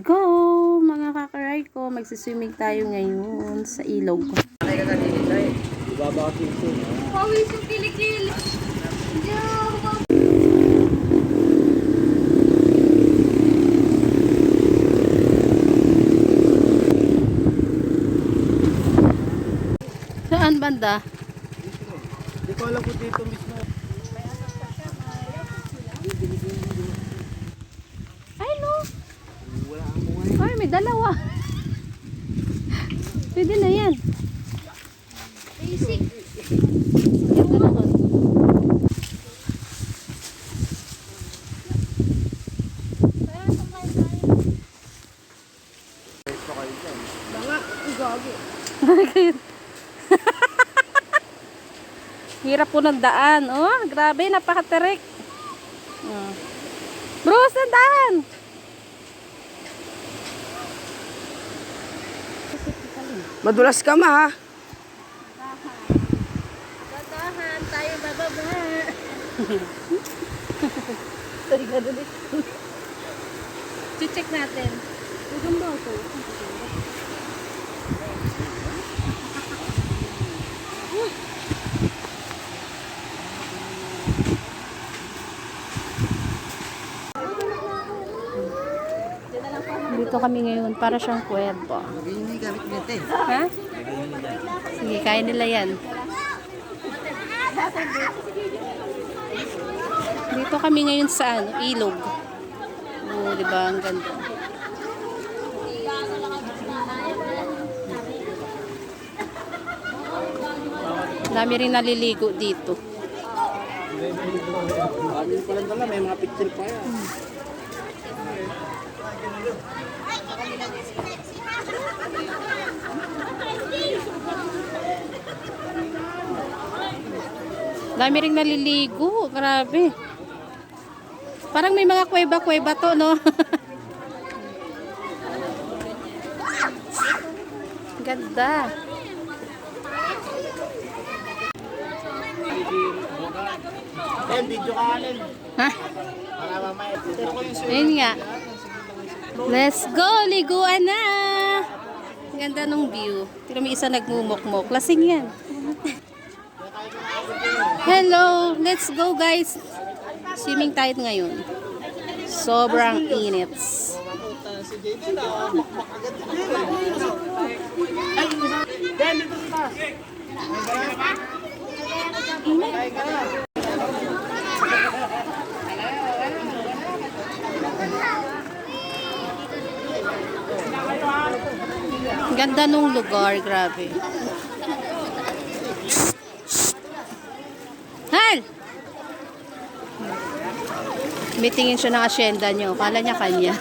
go mga kakaray ko, magsiswimming tayo ngayon sa ilog. Pawis yung kilikili. Saan banda? Hindi ko alam kung dito mismo. Ay no, Wala ang bunga. ay may dalawa. Pwede na yan. Basic. Ganda na doon. Banga, ang gagi. Hirap po ng daan. Oh, grabe, napakatirik. Oh. Bruce, ang daan! Madulas ka ma ha. Tatahan, tayo bababa. Sorry ka doon. Check natin. Maganda ito. Dito kami ngayon para siyang kwento. Hindi gamit nito eh. Ha? Sige, kaya nila yan. Dito kami ngayon sa ilog. Oo, di ba? Ang ganda. Dami rin naliligo dito. Sabi ko lang dala, may mga picture pa yan. Dami rin naliligo. Grabe. Parang may mga kuweba-kuweba to, no? Ganda. Video ka alin. Ha? Para mamaya. Pero ko yung Ayun nga. Let's go! Liguan na! Ang ganda ng view. Pero may isa nagmumukmok. Lasing yan. Hello! Let's go guys! Swimming tayo ngayon. Sobrang init. si JD na makmak agad. Ben, dito ka. Ang ganda nung lugar, grabe. Hal! Mitingin siya ng asyenda nyo. Kala niya kanya.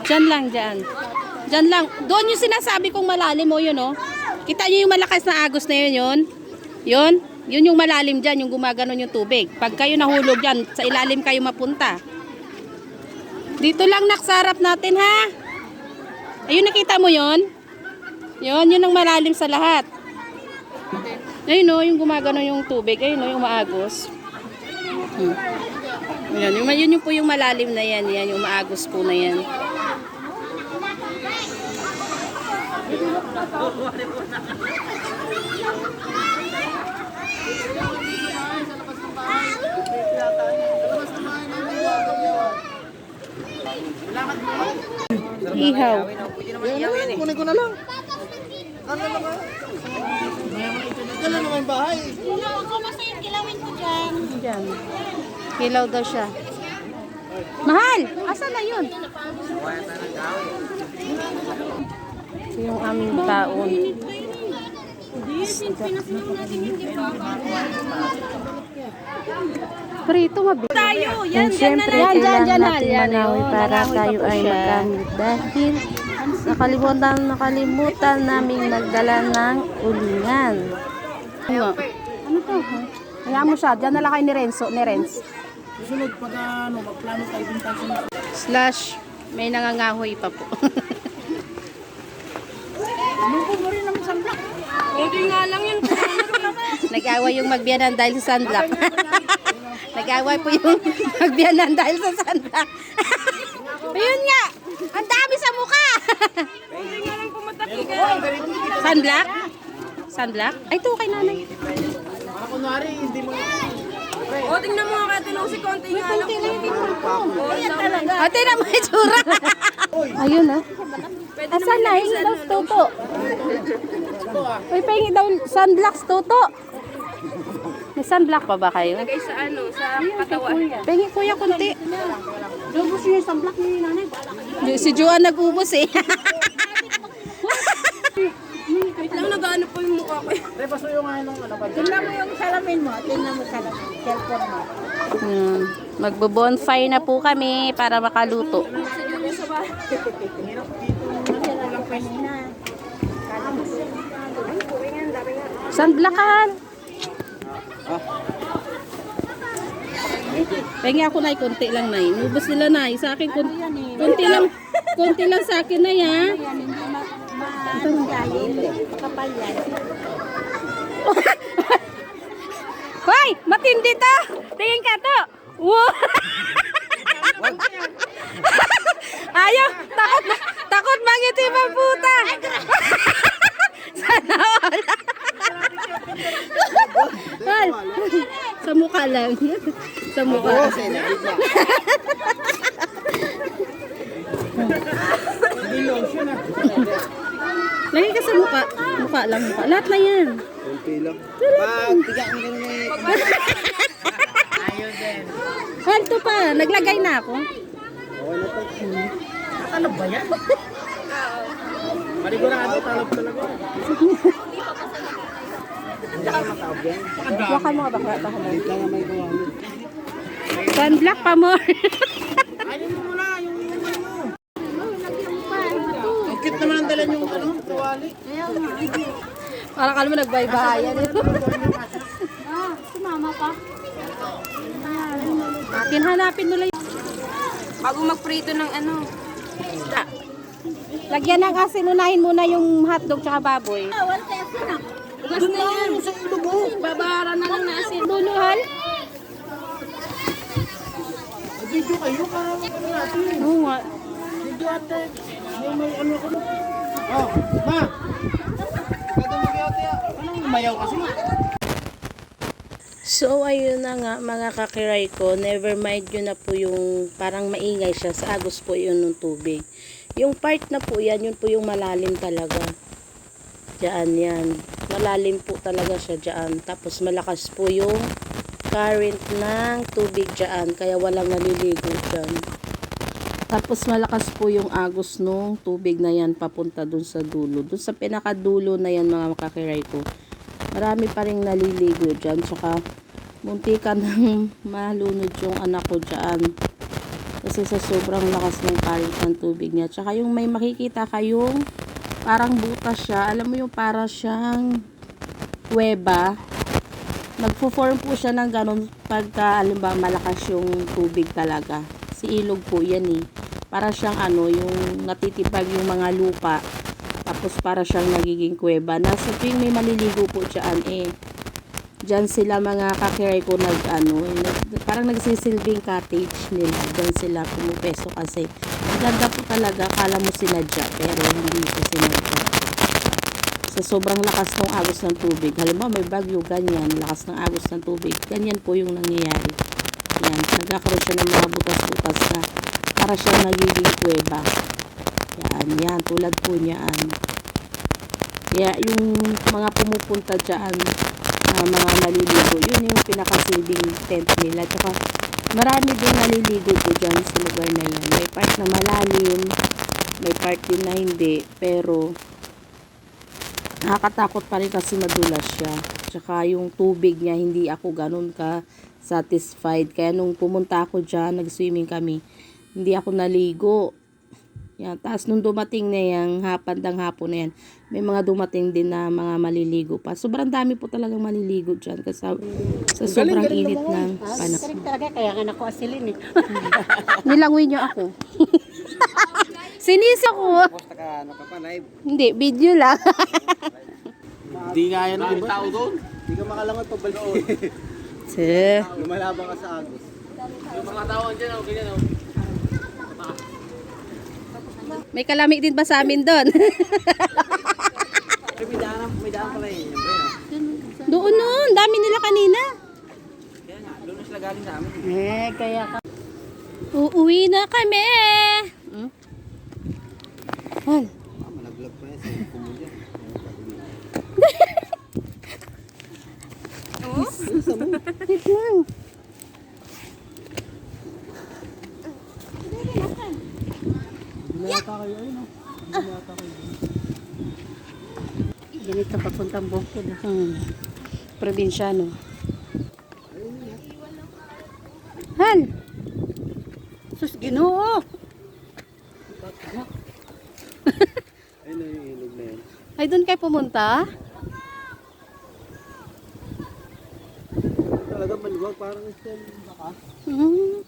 Diyan lang, diyan. Diyan lang. Doon yung sinasabi kong malalim mo yun, oh. Kita nyo yung malakas na agos na yun, yun? Yun? Yun yung malalim dyan, yung gumaganon yung tubig. Pag kayo nahulog dyan, sa ilalim kayo mapunta. Dito lang naksarap natin, ha? Ayun, nakita mo yun? Yun, yun ang malalim sa lahat. Ayun, oh, yung gumaganon yung tubig. Ayun, oh, yung maagos. Yun yung po yung malalim na yan. Yan, yung maagos po na yan. Ihaw. Kunin ko na lang. Ano naman? Dala naman bahay. Ako nasa yung kilawin ko dyan. Diyan. Kilaw daw siya. Mahal! Asan na yun? Ito yung aming taon. Prito mabilis. Tayo, yan, And syempre, Yan, kailangan yan, natin yan, manawi oh, para manawi tayo pa po ay siya. magamit dahil nakalimutan naming magdala ng ulingan. Ano? to. Hayaan mo siya. Diyan na lang kayo ni Renzo. Ni Renz. Susunod pag magplano tayo din tayo sa Slash, may nangangahoy pa po. Lungkot mo rin naman sunblock. Hindi nga lang yun. Nag-away yung magbiyanan dahil sa sunblock. Nag-away po yung magbiyanan dahil sa sunblock. Ayun nga! Ang dami sa mukha! Hindi nga lang pumatakik. Sunblock? Sunblock? Ay, ito kay nanay. Para kunwari, hindi mo... O, tingnan mo nga tinong si konti nga lang. Ayan talaga. Ate na mo itsura. Ayun ah. Asan na? Hingi daw toto. Uy, pahingi daw sunblocks toto. May sunblock pa ba kayo? Lagay sa ano, sa katawan. Pahingi kuya kunti. Lubos niyo yung sunblock ni nanay. Si Joan nag-ubos eh. Wait lang, nag-ano po yung mukha ko. Pre, paso yung ano ba? Tingnan mo yung salamin mo. Tingnan mo salamin. Cellphone mo. Magbo-bonfire na po kami para makaluto. Sunblockan. Pengi ako na konti lang na. Nubos nila na. Sa akin konti lang sa akin na ya. Kapal yan. Hoy, matindi to. Tingin ka to. Wow. Ayaw, takot mangiti pa puta. Sana all. Hal, sa mukha lang. Sa mukha. Lagi ka sa mukha. Mukha lang, mukha. Lahat na yan. Kunti lang. Pag tiga mo ganun eh. Ayun din. Halto pa, naglagay na ako. Okay na to. Ano ba yan? Maligurado, talab talaga. Baka mga baka tahanan. Wait lang na may gawin. Sunblock pa more. Ayun mo muna, yung ano. Ang cute naman ang dala yung ano, tuwali. Parang alam mo nagbaybahayan. Sumama pa. Akin hanapin mo lang. Bago magprito ng ano. Lagyan ng asin, unahin muna yung hotdog tsaka baboy. Wala tayo na. Ugas na yan. Sa ilubo. Babara na lang na asin. Luluhal? Video kayo, parang ano natin. Oo nga. Video ate. May ano ako. Oh, ma. Kada mag-ate. Anong umayaw kasi? So, ayun na nga mga kakiray ko. Never mind yun na po yung parang maingay siya. Sa agos po yun ng tubig. Yung part na po yan, yun po yung malalim talaga. Diyan yan. Malalim po talaga siya diyan. Tapos malakas po yung current ng tubig diyan. Kaya walang naliligo diyan. Tapos malakas po yung agos nung tubig na yan papunta dun sa dulo. Dun sa pinakadulo na yan mga kakiray ko. Marami pa rin naliligo diyan. Tsaka munti ka nang malunod yung anak ko diyan. Kasi sa sobrang lakas ng current ng tubig niya. Tsaka yung may makikita kayong parang butas siya. Alam mo yung para siyang kuweba. Nagpo-form po siya ng ganun pagka alimbawa malakas yung tubig talaga. Si ilog po yan eh. Para siyang ano, yung natitipag yung mga lupa. Tapos para siyang nagiging kuweba. Nasa tuwing may maliligo po dyan eh. Diyan sila mga kakiray ko parang nagsisilbing cottage nila. Diyan sila pumupeso kasi ganda po talaga. Kala mo sinadya pero hindi po sinadya. Sa sobrang lakas ng agos ng tubig. Halimbawa may bagyo, ganyan. Lakas ng agos ng tubig. Ganyan po yung nangyayari. Yan. Nagkakaroon siya ng mga butas-butas na para siyang nagiging kuweba. Yan. Yan. Tulad po niyaan. Kaya yung mga pumupunta dyan mga naliligo, yun yung pinakasilbing tent nila. Tsaka marami din naliligo po dyan sa lugar na yan. May part na malalim, may part din na hindi, pero nakakatakot pa rin kasi madulas siya. Tsaka yung tubig niya, hindi ako ganun ka satisfied. Kaya nung pumunta ako dyan, nag-swimming kami, hindi ako naligo. Yan, taas nung dumating na yung bandang hapon na yan, may mga dumating din na mga maliligo pa. Sobrang dami po talagang maliligo dyan kasi sa sobrang init ng panahon. Correct talaga, kaya nga naku asilin eh. Nilangoy niyo ako. Sinisi ako. Basta ka, ano ka pa, live. Hindi, video lang. Di kaya ng iba. Tao doon. Di ka makalangot pa balik. Tse. Lumalaban ka sa agos. Yung mga tao dyan, okay yan. May kalamig din ba sa amin doon? May daan pala eh. Doon nun, dami nila kanina. Kaya nga, doon na sila galing sa amin. Kaya ka. Uuwi na kami. Han. Malaglag pa yan sa kumulya. Wait lang. Binata kayo, ayun o. Binata kayo. Ganito papuntang bukid. Probinsyano. Han. Sus, Ginoo. Ayun na yung ilog na yun. Ay, doon kayo pumunta? Talaga maluwag, parang isang baka. Hmm.